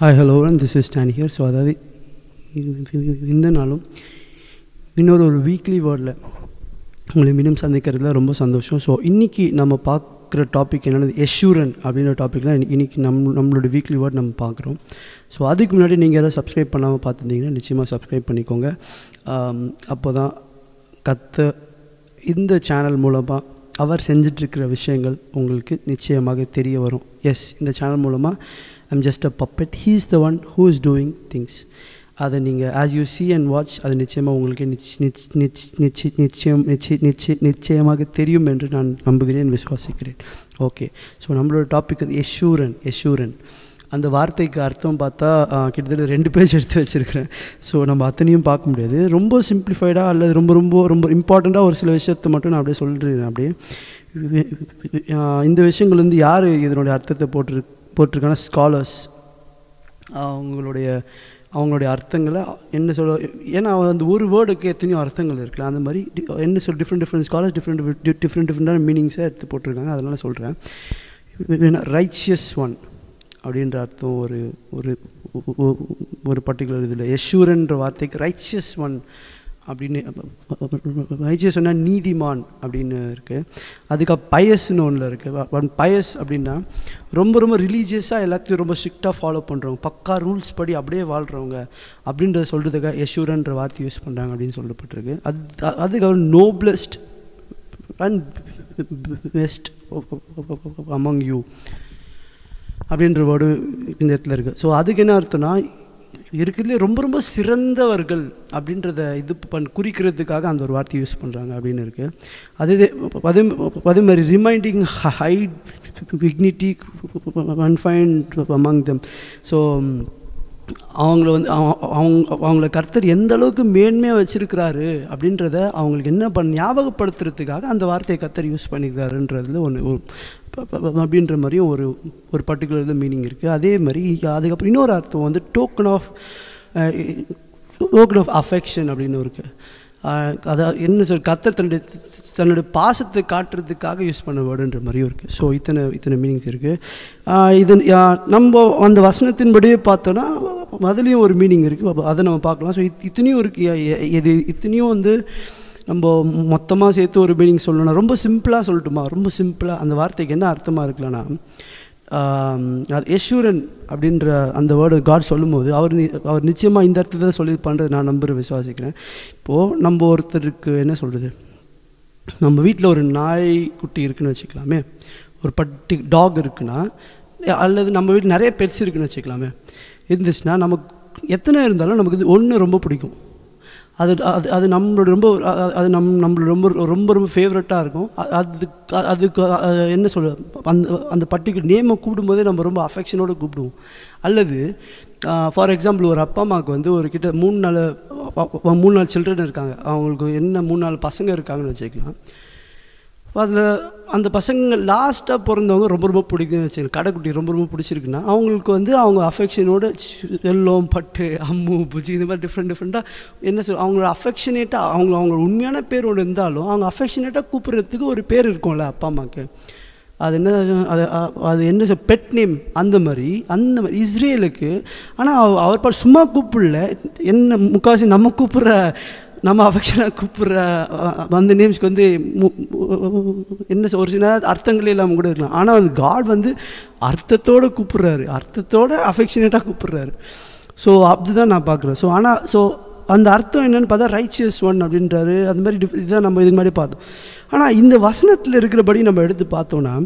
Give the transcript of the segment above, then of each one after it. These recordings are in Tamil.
Hi hello this is Stan here. So அதாவது இந்த நாளும் இன்னொரு வீக்லி வேர்டில் உங்களை மீண்டும் சந்திக்கிறதுல ரொம்ப சந்தோஷம். ஸோ இன்றைக்கி நம்ம பார்க்குற டாபிக் என்னென்னது, எஷ்யூரன் அப்படின்ற டாபிக் தான் இன்றைக்கி நம்மளோட வீக்லி வேர்ட் நம்ம பார்க்குறோம். ஸோ அதுக்கு முன்னாடி நீங்கள் எதாவது சப்ஸ்கிரைப் பண்ணாமல் பார்த்துருந்தீங்கன்னா நிச்சயமாக சப்ஸ்கிரைப் பண்ணிக்கோங்க. அப்போ தான் இந்த சேனல் மூலமாக அவர் செஞ்சிட்ருக்கிற விஷயங்கள் உங்களுக்கு நிச்சயமாக தெரிய வரும். எஸ், இந்த சேனல் மூலமாக I'm just a puppet, he is the one who is doing things. அதை நீங்கள் as you see and watch, அது நிச்சயமாக உங்களுக்கு நிச்சயமாக தெரியும் என்று நான் நம்புகிறேன், விசுவாசிக்கிறேன். ஓகே, ஸோ நம்மளோட டாபிக் வந்து எஷ்யூரன். அந்த வார்த்தைக்கு அர்த்தம் பார்த்தா கிட்டத்தட்ட 2 பேஜ் எடுத்து வச்சுருக்கிறேன். ஸோ நம்ம அத்தனையும் பார்க்க முடியாது. ரொம்ப சிம்பிளிஃபைடாக அல்லது ரொம்ப ரொம்ப ரொம்ப இம்பார்ட்டண்ட்டாக ஒரு சில விஷயத்தை மட்டும் நான் அப்படியே சொல்லிடுறேன். அப்படியே இந்த விஷயங்கள் வந்து யார் இதனுடைய அர்த்தத்தை போட்டிருக்கான ஸ்காலர்ஸ் அவங்களுடைய அர்த்தங்களை என்ன சொல்ல, ஏன்னா அந்த ஒரு வேர்டுக்கு எத்தனையோ அர்த்தங்கள் இருக்குல்ல, அந்த மாதிரி என்ன சொல் டிஃப்ரெண்ட் ஸ்காலர்ஸ் டிஃப்ரெண்டான மீனிங்ஸை எடுத்து போட்டிருக்காங்க. அதனால் சொல்கிறேன். ரைச்சியஸ் ஒன் அப்படின்ற அர்த்தம் ஒரு பர்டிகுலர் இதில் எஷ்யூரன்ற வார்த்தைக்கு ரைச்சியஸ் ஒன் அப்படின்னு, ரைச்சியஸ் சொன்னால் நீதிமான் அப்படின்னு இருக்குது. அதுக்கு பயஸ்ன்னு ஒன்றில் இருக்குது. பயஸ் அப்படின்னா ரொம்ப ரொம்ப ரிலீஜியஸாக எல்லாத்தையும் ரொம்ப ஸ்ட்ரிக்டாக ஃபாலோ பண்ணுறவங்க, பக்கா ரூல்ஸ் படி அப்படியே வாழ்கிறவங்க அப்படின்றத சொல்கிறதுக்காக எஷ்யூரன்ற வார்த்தை யூஸ் பண்ணுறாங்க அப்படின்னு சொல்லப்பட்டிருக்கு. அதுக்கு அவர் நோப்லஸ்ட் அண்ட் பெஸ்ட் அமங் யூ அப்படின்ற வேர்டு இந்த இடத்துல இருக்குது. ஸோ அதுக்கு என்ன அர்த்தம்னா, இருக்கிறதுலே ரொம்ப ரொம்ப சிறந்தவர்கள் அப்படின்றத குறிக்கிறதுக்காக அந்த ஒரு வார்த்தையை யூஸ் பண்ணுறாங்க அப்படின்னு இருக்குது. அதே மாதிரி reminding high dignity confined among them. So அவங்கள கர்த்தர் எந்த அளவுக்கு மேன்மையாக வச்சுருக்கிறாரு அப்படின்றத அவங்களுக்கு என்ன ஞாபகப்படுத்துறதுக்காக அந்த வார்த்தையை கர்த்தர் யூஸ் பண்ணிக்கிறாருன்றதுல ஒன்று அப்படின்ற மாதிரியும் ஒரு பர்டிகுலர் மீனிங் இருக்குது. அதே மாதிரி அதுக்கப்புறம் இன்னொரு அர்த்தம் வந்து டோக்கன் ஆஃப் அஃபெக்ஷன் அப்படின்னு இருக்குது. அதாவது என்ன சொல், கர்த்தர் தன்னுடைய பாசத்தை காட்டுறதுக்காக யூஸ் பண்ண வேர்டுன்ற மாதிரியும் இருக்குது. ஸோ இத்தனை மீனிங்ஸ் இருக்குது. இது நம்ம அந்த வசனத்தின்படியே பார்த்தோன்னா அதுலேயும் ஒரு மீனிங் இருக்குது, அதை நம்ம பார்க்கலாம். ஸோ இத்தனையும் இருக்குது. இத்தனையும் வந்து நம்ம மொத்தமாக சேர்த்து ஒரு மீனிங் சொல்லணும்னா ரொம்ப சிம்பிளாக சொல்லட்டுமா, ரொம்ப சிம்பிளாக அந்த வார்த்தைக்கு என்ன அர்த்தமாக இருக்கலன்னா, அது எஷ்யூரன் அப்படின்ற அந்த வேர்டு காட் சொல்லும்போது அவர் நிச்சயமாக இந்த அர்த்தத்தை சொல்லி பண்ணுறது நான் விசுவாசிக்கிறேன். இப்போது நம்ம ஒருத்தருக்கு என்ன சொல்கிறது, நம்ம வீட்டில் ஒரு நாய்க்குட்டி இருக்குதுன்னு வச்சுக்கலாமே, ஒரு டாக் இருக்குன்னா, அல்லது நம்ம வீட்டில் நிறைய பெட்ஸ் இருக்குதுன்னு வச்சுக்கலாமே, இருந்துச்சுன்னா நமக்கு எத்தனை இருந்தாலும் நமக்கு இது ஒன்று ரொம்ப பிடிக்கும். அது நம்மளோட நம்மளோட ரொம்ப ஃபேவரட்டாக இருக்கும். அதுக்கு என்ன சொல்ல, அந்த பர்டிகுலர் நேமை கூப்பிடும்போதே நம்ம ரொம்ப அஃபெக்ஷனோடு கூப்பிடுவோம். அல்லது ஃபார் எக்ஸாம்பிள் ஒரு அப்பா அம்மாவுக்கு வந்து ஒரு கிட்ட 3-4 சில்ட்ரன் இருக்காங்க, அவங்களுக்கு என்ன 3-4 பசங்க இருக்காங்கன்னு வச்சுக்கலாம். அதில் அந்த பசங்க லாஸ்ட்டாக பிறந்தவங்க ரொம்ப ரொம்ப பிடிக்குன்னு வச்சுக்கலாம், கடைக்குட்டி ரொம்ப ரொம்ப பிடிச்சிருக்குன்னா அவங்களுக்கு வந்து அவங்க அஃபெக்ஷனோட எல்லோம், பட்டு, அம்மு, புஜி, இந்த மாதிரி டிஃப்ரெண்ட்டாக என்ன சொல், அவங்களோட அஃபெக்ஷனேட்டாக அவங்களோட உண்மையான பேர் ஒன்று இருந்தாலும் அவங்க அஃபெக்ஷனேட்டாக கூப்பிட்றதுக்கு ஒரு பேர் இருக்கும்ல அப்பா அம்மாவுக்கு. அது என்ன சொல், பெட் நேம். அந்த மாதிரி இஸ்ரேலுக்கு, ஆனால் அவர் சும்மா கூப்பிடல, என்ன முக்கால்வாசி நம்ம அஃபெக்ஷனாக கூப்பிட்ற அந்த நேம்ஸ்க்கு வந்து என்ன ஒரு சில அர்த்தங்களே இல்லாமல் கூட இருக்கலாம். ஆனால் அது காட் வந்து அர்த்தத்தோடு கூப்பிட்றாரு, அர்த்தத்தோடு அஃபெக்ஷனேட்டாக கூப்பிட்றாரு. ஸோ அப்படிதான் நான் பார்க்குறேன். ஸோ அந்த அர்த்தம் என்னென்னு பார்த்தா ரைச்சியஸ் ஒன் அப்படின்றாரு. அது மாதிரி இதுதான் நம்ம இதுக்கு முன்னாடி பார்த்தோம். ஆனால் இந்த வசனத்தில் இருக்கிறபடி நம்ம எடுத்து பார்த்தோன்னா,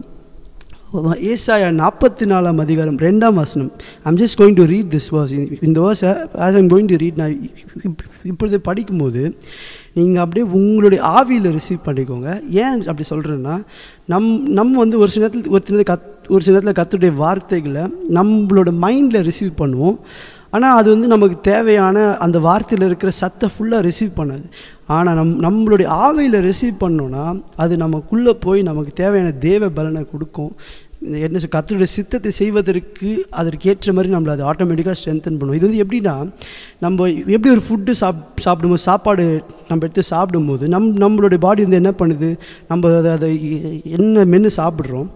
ஏசாயா 44ஆம் அதிகாரம் 2ஆம் வசனம். I'm just going to read this verse. இந்த வேர்ஸை as I'm going to read, நான் இப்பொழுது படிக்கும்போது நீங்கள் அப்படியே உங்களுடைய ஆவியில் ரிசீவ் பண்ணிக்கோங்க. ஏன் அப்படி சொல்கிறேன்னா, நம்ம வந்து ஒரு சில நேரத்தில் கர்த்தருடைய வார்த்தைகளை நம்மளோட மைண்டில் ரிசீவ் பண்ணுவோம். ஆனால் அது வந்து நமக்கு தேவையான அந்த வார்த்தையில் இருக்கிற சத்தை ஃபுல்லாக ரிசீவ் பண்ணாது. ஆனால் நம்மளுடைய ஆவியில் ரிசீவ் பண்ணோன்னா அது நமக்குள்ளே போய் நமக்கு தேவையான தேவ பலனை கொடுக்கும். என்ன கர்த்தருடைய சித்தத்தை செய்வதற்கு அதற்கு ஏற்ற மாதிரி நம்மளை அது ஆட்டோமேட்டிக்காக ஸ்ட்ரென்தன் பண்ணுவோம். இது வந்து எப்படின்னா, நம்ம எப்படி ஒரு ஃபுட்டு சாப்பிடும்போது சாப்பாடு நம்ம எடுத்து சாப்பிடும்போது நம்மளுடைய பாடி வந்து என்ன பண்ணுது, நம்ம அதை என்ன மென்று சாப்பிட்றோம்,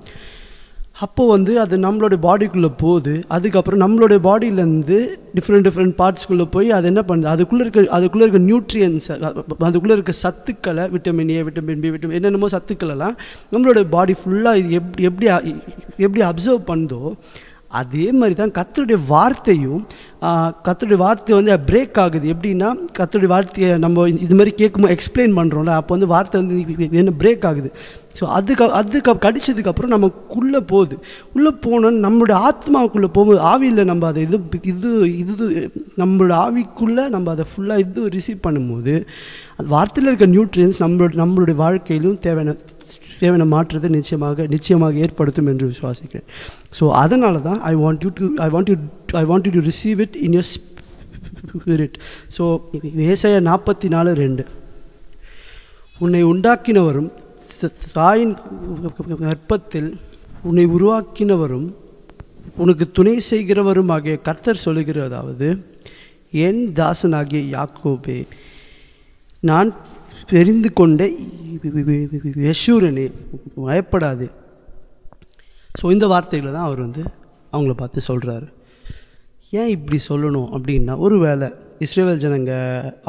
அப்போது வந்து அது நம்மளுடைய பாடிக்குள்ளே போகுது. அதுக்கப்புறம் நம்மளுடைய பாடியிலேருந்து டிஃப்ரெண்ட் பார்ட்ஸ்குள்ளே போய் அது என்ன பண்ணுது, அதுக்குள்ளே இருக்க நியூட்ரியன்ஸை, அதுக்குள்ளே இருக்க சத்துக்களை, vitamin A, vitamin B, vitamin என்னென்னமோ சத்துக்களெல்லாம் நம்மளுடைய பாடி ஃபுல்லாக இது எப்படி அப்சர்வ் பண்ணுதோ அதே மாதிரி தான் கர்த்தருடைய வார்த்தையும். கர்த்தருடைய வார்த்தை வந்து பிரேக் ஆகுது. எப்படின்னா கர்த்தருடைய வார்த்தையை நம்ம இது மாதிரி கேட்கும்போது எக்ஸ்பிளைன் பண்ணுறோம்ல, அப்போ வந்து வார்த்தை வந்து என்ன பிரேக் ஆகுது. ஸோ அதுக்கு கடிச்சதுக்கப்புறம் நமக்குள்ளே போகுது. உள்ளே போனோன்னு நம்மளுடைய ஆத்மாவுக்குள்ளே போகும்போது ஆவியில் நம்ம அதை இது நம்மளோட ஆவிக்குள்ளே நம்ம அதை ஃபுல்லாக ரிசீவ் பண்ணும்போது அது வார்த்தையில் இருக்க நியூட்ரியன்ஸ் நம்மளுடைய வாழ்க்கையிலும் தேவையான மாற்றத்தை நிச்சயமாக ஏற்படுத்தும் என்று விசுவாசிக்கிறேன். ஸோ அதனால தான் I want you to receive it in your spirit. So ஏசாயா 44:2 உன்னை உண்டாக்கினவரும் தாயின் கர்ப்பத்தில் உன்னை உருவாக்கினவரும் உனக்கு துணை செய்கிறவரும் ஆகிய கர்த்தர் சொல்லுகிறதாவது, என் தாசனாகிய யாக்கோபே, நான் தெரிந்து கொண்ட யெஷூரனே, பயப்படாது. ஸோ இந்த வார்த்தைகளை தான் அவர் வந்து அவங்கள பார்த்து சொல்கிறாரு. ஏன் இப்படி சொல்லணும் அப்படின்னா, ஒரு வேளை இஸ்ரேல் ஜனங்க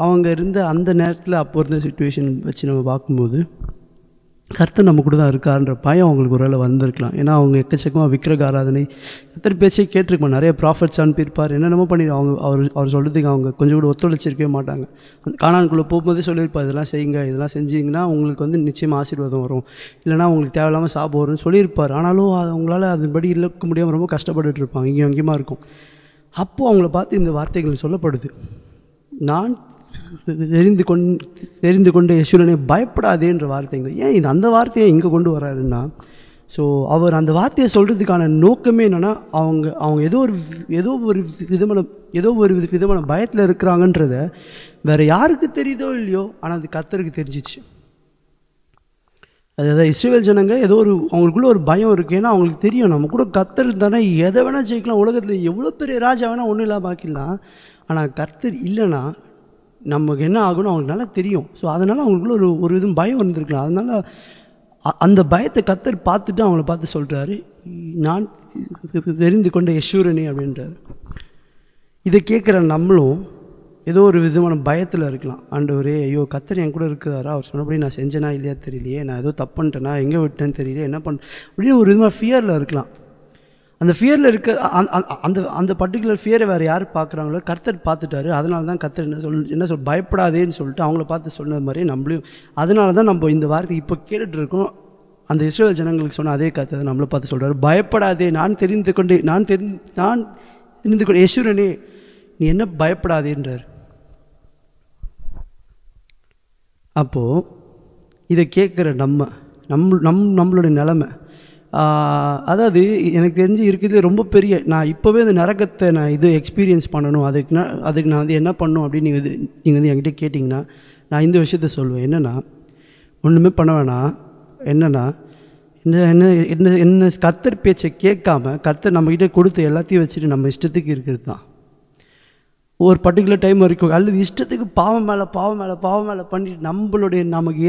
அவங்க இருந்த அந்த நேரத்தில் அப்போ இருந்த சுச்சுவேஷன் வச்சு நம்ம பார்க்கும்போது கர்த்தர் நம்ம கூட தான் இருக்காருன்ற பயம் அவங்களுக்கு ஒரு வேளை வந்திருக்கலாம். ஏன்னா அவங்க எக்கச்சக்கமாக விக்கிரக ஆராதனை கர்த்தர் பேச்சே கேட்டிருக்கோம். நிறைய ப்ராஃபிட்ஸ் அனுப்பியிருப்பார், என்னென்னமோ பண்ணி அவர் சொல்கிறதுக்கு அவங்க கொஞ்சம் கூட ஒத்துழைச்சிருக்கவே மாட்டாங்க. அந்த கானானுக்குள்ளே போகும்போதே சொல்லியிருப்பார், இதெல்லாம் செய்யுங்க, இதெல்லாம் செஞ்சிங்கன்னா உங்களுக்கு வந்து நிச்சயமாக ஆசீர்வாதம் வரும், இல்லைனா உங்களுக்கு தேவையில்லாமல் சாபம் வரும்னு சொல்லியிருப்பார். ஆனாலும் அவங்களால அதுபடி இருக்க முடியாமல் ரொம்ப கஷ்டப்பட்டுட்டு இருப்பாங்க, இங்கே அங்கேயுமா இருக்கும். அப்போது அவங்கள பார்த்து இந்த வார்த்தைகள் சொல்லப்படுது, நான் தெரிந்து கொண்ட யெஷூரனே, பயப்படாதேன்ற வார்த்தைங்க. ஏன் இது அந்த வார்த்தையை இங்கே கொண்டு வராருன்னா, ஸோ அவர் அந்த வார்த்தையை சொல்கிறதுக்கான நோக்கமே என்னென்னா, அவங்க ஏதோ ஒரு விதமான பயத்தில் இருக்கிறாங்கன்றத வேறு யாருக்கு தெரியுதோ இல்லையோ, ஆனால் அது கர்த்தருக்கு தெரிஞ்சிச்சு. அதாவது இஸ்ரவேல் ஜனங்க ஏதோ அவங்களுக்குள்ள ஒரு பயம் இருக்குது. ஏன்னா அவங்களுக்கு தெரியும், நம்ம கூட கர்த்தர் தானே எதை வேணால் ஜெயிக்கலாம், உலகத்தில் எவ்வளோ பெரிய ராஜா வேணால் ஒன்றும் இல்லாமல் பாக்கிடலாம், ஆனால் கர்த்தர் இல்லைன்னா நமக்கு என்ன ஆகும்னு அவங்களுக்கு நல்லா தெரியும். ஸோ அதனால் அவங்களுக்குள்ள ஒரு விதம் பயம் வந்திருக்கலாம். அதனால் அந்த பயத்தை கர்த்தர் பார்த்துட்டு அவங்கள பார்த்து சொல்கிறாரு, நான் தெரிந்து கொண்ட யெஷூரனே அப்படின்றாரு. இதை கேட்குற நம்மளும் ஏதோ ஒரு விதமான பயத்தில் இருக்கலாம். ஆண்டவரே, ஐயோ கர்த்தர் என் கூட இருக்கிறாரா, அவர் சொன்னபடி நான் செஞ்சேனா இல்லையா தெரியலையே, நான் ஏதோ தப்பு பண்ணிட்டேனா, எங்கே விட்டேன்னு தெரியலையே, என்ன அப்படின்னு ஒரு விதமாக ஃபியரில் இருக்கலாம். அந்த ஃபியரில் இருக்க அந்த பர்டிகுலர் ஃபியரை வேறு யார் பார்க்குறாங்களோ கர்த்தர் பார்த்துட்டாரு. அதனால தான் கர்த்தர் என்ன பயப்படாதேன்னு சொல்லிட்டு அவங்கள பார்த்து சொன்ன மாதிரி நம்மளையும், அதனால தான் நம்ம இந்த வார்த்தை இப்போ கேட்டுட்டு இருக்கோம். அந்த இஸ்ரவேல் ஜனங்களுக்கு சொன்ன அதே கர்த்தர் நம்மளை பார்த்து சொல்கிறார், பயப்படாதே, நான் தெரிந்து கொண்டு யெஷூரனே, நீ என்ன பயப்படாதேன்றார். அப்போது இதை கேட்குற நம்மளுடைய நிலமை, அதாவது எனக்கு தெரிஞ்சு இருக்கிறது ரொம்ப பெரிய, நான் இப்போவே இந்த நரகத்தை நான் எக்ஸ்பீரியன்ஸ் பண்ணணும், அதுக்கு நான் வந்து என்ன பண்ணணும் அப்படின்னு நீங்கள் வந்து என்கிட்ட கேட்டிங்கன்னா நான் இந்த விஷயத்த சொல்லுவேன். என்னென்னா, ஒன்றுமே பண்ண வேணாம். என்னென்னா, என்ன கர்த்தர் பேச்சை கேட்காம கர்த்தர் நம்மக்கிட்ட கொடுத்து எல்லாத்தையும் வச்சுட்டு நம்ம இஷ்டத்துக்கு இருக்கிறது தான். ஒரு பர்டிகுலர் டைம் வரைக்கும் அல்லது இஷ்டத்துக்கு பாவம் மேலே பண்ணிட்டு நமக்கு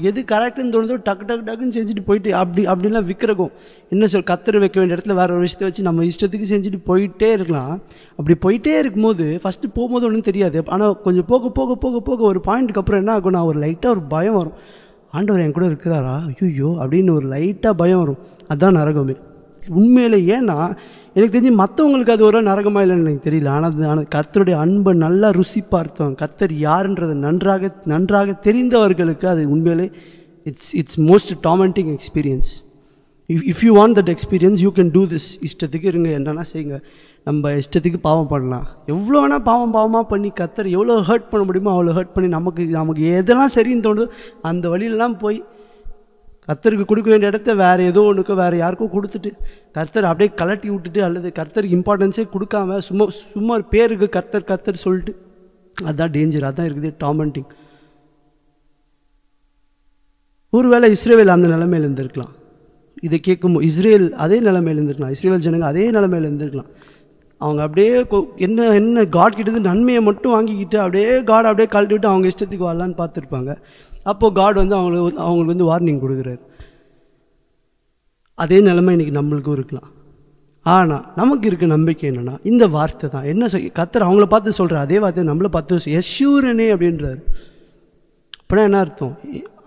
எது கரெக்டுன்னு தோணுதோ டக்குன்னு செஞ்சுட்டு போயிட்டு அப்படின்லாம் விற்கிறக்கும் என்ன கர்த்தர் வைக்க வேண்டிய இடத்துல வேறு ஒரு விஷயத்தை வச்சு நம்ம இஷ்டத்துக்கு செஞ்சுட்டு போயிட்டே இருக்கலாம். அப்படி போயிட்டே இருக்கும்போது ஃபஸ்ட்டு போகும்போது ஒன்றும் தெரியாது. ஆனால் கொஞ்சம் போக ஒரு பாயிண்ட்டுக்கு அப்புறம் என்ன ஆகும், நான் ஒரு லைட்டாக ஒரு பயம் வரும், ஆண்டவர் என் கூட இருக்கிறாரா, ஐயோ அப்படின்னு ஒரு லைட்டாக பயம் வரும். அதுதான் நரகமே உண்மையிலே. ஏன்னா எனக்கு தெரிஞ்சு மற்றவங்களுக்கு அது ஒரு நரகமாக இல்லைன்னு எனக்கு தெரியல. ஆனால் கர்த்தருடைய அன்பை நல்லா ருசி பார்த்தோம், கர்த்தர் யாருன்றது நன்றாக தெரிந்தவர்களுக்கு அது உண்மையிலே it's most tormenting experience. If you want that experience you can do this. இஷ்டத்துக்கு இருங்க, என்னென்னா செய்யுங்க, நம்ம இஷ்டத்துக்கு பாவம் பண்ணலாம், எவ்வளோ வேணால் பாவமாக பண்ணி கர்த்தர் எவ்வளோ ஹர்ட் பண்ண முடியுமோ அவ்வளோ ஹர்ட் பண்ணி நமக்கு எதெல்லாம் சரின்னு தோணுதோ அந்த வழியிலலாம் போய் கர்த்தருக்கு கொடுக்க வேண்டிய இடத்த வேறு ஏதோ ஒன்றுக்கோ வேறு யாருக்கோ கொடுத்துட்டு கர்த்தர் அப்படியே கலட்டி விட்டுட்டு, அல்லது கர்த்தருக்கு இம்பார்ட்டன்ஸே கொடுக்காம சும்மா பேருக்கு கர்த்தர் சொல்லிட்டு, அதுதான் டேஞ்சர், அதுதான் இருக்குது டார்மெண்டிங். ஒருவேளை இஸ்ரேல் அந்த நிலைமையில் இருந்திருக்கலாம். இதை கேட்கும்போது இஸ்ரேல் அதே நிலைமையில் இருந்திருக்கலாம், இஸ்ரேல் ஜனங்க அதே நிலைமையில் இருந்திருக்கலாம். அவங்க அப்படியே என்ன காட் கிட்டேருந்து நன்மையை மட்டும் வாங்கிக்கிட்டு அப்படியே கழட்டி விட்டு அவங்க இஷ்டத்துக்கு வரலான்னு பார்த்துருப்பாங்க. அப்போது காட் வந்து அவங்களுக்கு வந்து வார்னிங் கொடுக்குறாரு. அதே நிலைமை இன்றைக்கி நம்மளுக்கும் இருக்கலாம். ஆனால் நமக்கு இருக்க நம்பிக்கை என்னென்னா இந்த வார்த்தை தான். என்ன கர்த்தர் அவங்கள பார்த்து சொல்கிற அதே வார்த்தை நம்மளை பார்த்து யெஷூரனே அப்படின்றார். அப்படின்னா என்ன அர்த்தம்?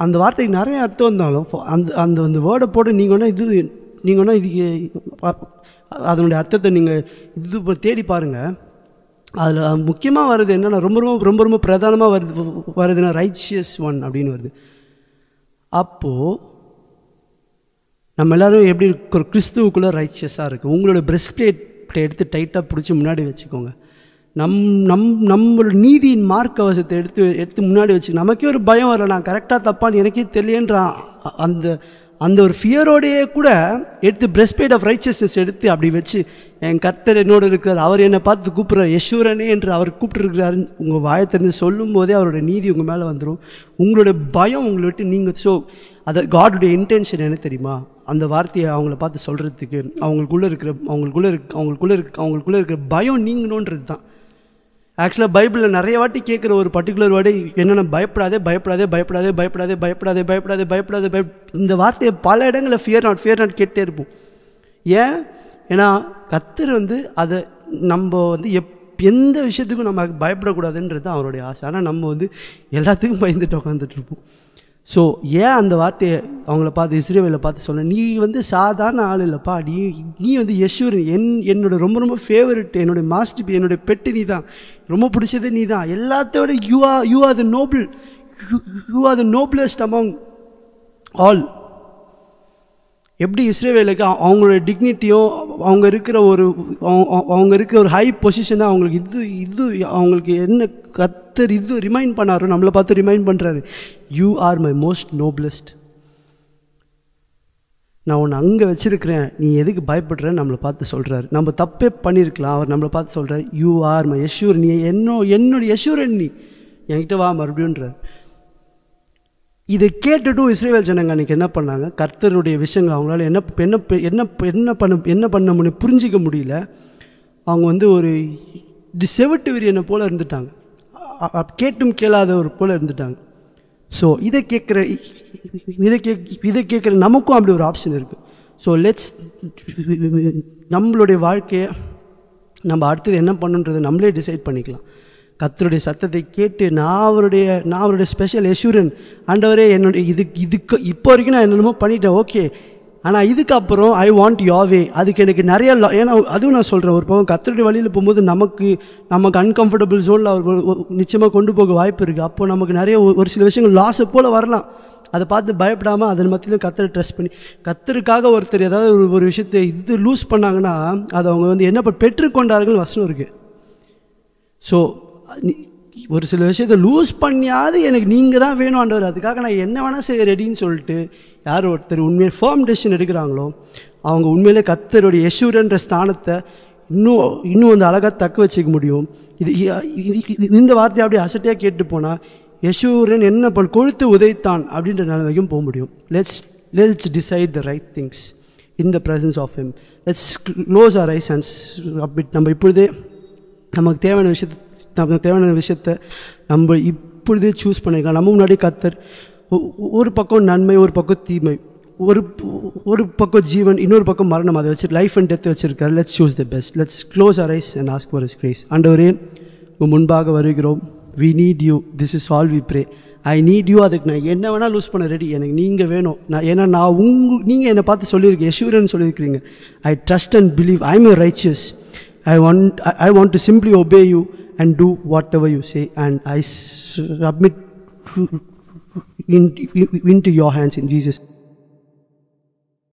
அந்த வார்த்தைக்கு நிறைய அர்த்தம் இருந்தாலும் அந்த அந்த வேர்டை போட்டு நீங்கள் வேணால் நீங்கள் வேணால் இது அதனுடைய அர்த்தத்தை நீங்கள் இது தேடி பாருங்கள். அதில் முக்கியமாக வருது என்னென்னா ரொம்ப ரொம்ப ரொம்ப ரொம்ப பிரதானமாக வருதுன்னா ரைச்சியஸ் ஒன் அப்படின்னு வருது. அப்போது நம்ம எல்லோரும் எப்படி ஒரு கிறிஸ்துவுக்குள்ளே ரைச்சியஸாக இருக்குது. உங்களோட பிரஸ்ட் பிளேட்டை எடுத்து டைட்டாக பிடிச்சி முன்னாடி வச்சுக்கோங்க. நம்மளோட நீதியின் மார்க் அவசத்தை எடுத்து முன்னாடி வச்சு நமக்கே ஒரு பயம் வரல, நான் கரெக்டாக தப்பான்னு எனக்கே தெரியன்றான். அந்த ஒரு ஃபியரோடையே கூட எடுத்து பிரஸ்ட் பிளேட் ஆஃப் ரைச்சியஸ்னஸ் எடுத்து அப்படி வச்சு என் கர்த்தர் என்னோடு இருக்கிறார், அவர் என்னை பார்த்து கூப்பிட்றார் யெஷூரனே என்று அவர் கூப்பிட்டுருக்கிறாரு. உங்கள் வாயை தெரிஞ்சு சொல்லும் போதே அவரோட நீதி உங்கள் மேலே வந்துடும். உங்களோட பயம் உங்களை விட்டு நீங்கள் அதை காடுடைய இன்டென்ஷன் என்ன தெரியுமா? அந்த வார்த்தையை அவங்கள பார்த்து சொல்கிறதுக்கு அவங்களுக்குள்ளே இருக்கிற பயம் நீங்கணுன்றது தான். ஆக்சுவலாக பைபிளில் நிறைய வாட்டி கேட்குற ஒரு பர்டிகுலர் வேர்டு என்னென்ன பயப்படாதே பயப்படாதே பயப்படாதே பயப்படாதே பயப்படாதே பயப்படாதே பயப்படாதே இந்த வார்த்தையை பல இடங்களில் ஃபியர் நாட் கேட்டே இருப்போம். ஏன்னா கர்த்தர் அதை நம்ம எந்த விஷயத்துக்கும் நம்ம பயப்படக்கூடாதுன்றது தான் அவருடைய ஆசை. ஆனால் நம்ம எல்லாத்துக்கும் பயந்துட்டு உட்காந்துட்ருப்போம். ஸோ அந்த வார்த்தையை அவங்கள பார்த்து இஸ்ரவேலை பார்த்து சொல்ல, நீ சாதாரண ஆள் இல்லைப்பா, நீ யெஷூரன், என்னோட ரொம்ப ரொம்ப ஃபேவரட், என்னுடைய மாஸ்டர், என்னுடைய பெட்டு நீ தான், ரொம்ப பிடிச்சதே நீ தான், எல்லாத்தோட you are the noble, you are the noblest among all. எப்படி இஸ்ரவேலுக்கு அவங்களோட டிக்னிட்டியும் அவங்க இருக்கிற ஒரு ஹை பொசிஷனாக அவங்களுக்கு இது அவங்களுக்கு என்ன கர்த்தர் ரிமைண்ட் பண்ணாரோ நம்மளை பார்த்து ரிமைண்ட் பண்ணுறாரு, you are my most noblest, நான் உன்னை அங்கே வச்சுருக்கிறேன், நீ எதுக்கு பயப்படுறேன்னு நம்மளை பார்த்து சொல்கிறாரு. நம்ம தப்பே பண்ணியிருக்கலாம், அவர் நம்மளை பார்த்து சொல்கிறார் யூ ஆர் மை யெஷூரன், நீ என்னோட யெஷூரன், நீ என்கிட்ட வா மறுபடியும்ன்றார். இதை கேட்டுட்டும் இஸ்ரவேல் ஜனங்க அன்றைக்கி என்ன பண்ணாங்க? கர்த்தருடைய விஷயங்கள் அவங்களால என்ன பண்ண முடியும் புரிஞ்சிக்க முடியல. அவங்க ஒரு செவிட்டு விரியனை போல் இருந்துட்டாங்க, கேட்டும் கேளாத ஒரு போல் இருந்துட்டாங்க. ஸோ இதை கேட்குற நமக்கும் அப்படி ஒரு ஆப்ஷன் இருக்குது. ஸோ நம்மளுடைய வாழ்க்கையை நம்ம அடுத்தது என்ன பண்ணுன்றது நம்மளே டிசைட் பண்ணிக்கலாம். கர்த்தருடைய சத்தத்தை கேட்டு நான் அவருடைய ஸ்பெஷல் யெஷூரன், ஆண்டவரே என்னுடைய இதுக்கு இப்போ வரைக்கும் நான் என்னென்னமோ பண்ணிட்டேன், ஓகே, ஆனால் இதுக்கப்புறம் ஐ வாண்ட் யோர் வே. அதுக்கு எனக்கு நிறைய ஏன்னா அதுவும் நான் சொல்கிறேன், ஒரு பக்கம் கர்த்தருடைய வழியில் போகும்போது நமக்கு அன்கம்ஃபர்டபுள் ஜோனில் அவர் நிச்சயமாக கொண்டு போக வாய்ப்பு இருக்குது. அப்போது நமக்கு நிறைய ஒரு சில விஷயங்கள் லாஸை போல் வரலாம். அதை பார்த்து பயப்படாமல் அதன் மத்தியிலும் கர்த்தரை ட்ரஸ்ட் பண்ணி, கர்த்தருக்காக ஒருத்தர் ஏதாவது ஒரு விஷயத்தை லூஸ் பண்ணாங்கன்னா அதை அவங்க என்ன பெற்றுக்கொண்டார்கள் வசனம் இருக்குது. ஸோ ஒரு சில விஷயத்தை லூஸ் பண்ணியாவது எனக்கு நீங்கள் தான் வேணும் ஆண்டவர், அதுக்காக நான் என்ன வேணால் செய்ய ரெடின்னு சொல்லிட்டு யார் ஒருத்தர் உண்மையை ஃபர்ம் டெசிஷன் எடுக்கிறாங்களோ அவங்க உண்மையிலே கர்த்தருடைய யெஷூரன்ற ஸ்தானத்தை இன்னும் அழகாக தக்க வச்சுக்க முடியும். இந்த வார்த்தையை அப்படியே அசட்டையாக கேட்டு போனால் யெஷூரன் என்ன கொழுத்து உதைத்தான் அப்படின்ற நிலைமைக்கும் போக முடியும். Let's decide the right things in the presence of him. Let's close our eyes and நம்ம இப்பொழுதே நமக்கு தேவையான விஷயத்தை நம்ம இப்பொழுதே சூஸ் பண்ணிக்கலாம். நம்ம முன்னாடி கர்த்தர் ஒரு பக்கம் நன்மை, ஒரு பக்கம் தீமை, ஒரு பக்கம் ஜீவன், இன்னொரு பக்கம் மரணம், அதை வச்சு லைஃப் அண்ட் டெத் வச்சுருக்காரு. Let's choose the best. Let's close our eyes and ask for his grace. ஆண்டவரே முன்பாக வருகிறோம். We need you, this is all we pray. I need you. அதுக்கு நான் என்ன வேணால் லூஸ் பண்ண ரெடி, எனக்கு நீங்கள் வேணும். ஏன்னா நீங்கள் என்னை பார்த்து சொல்லியிருக்கேன், யெஷூரன் சொல்லியிருக்கிறீங்க. I trust and believe I am righteous. I want to simply obey you and do whatever you say, and I submit into your hands in Jesus.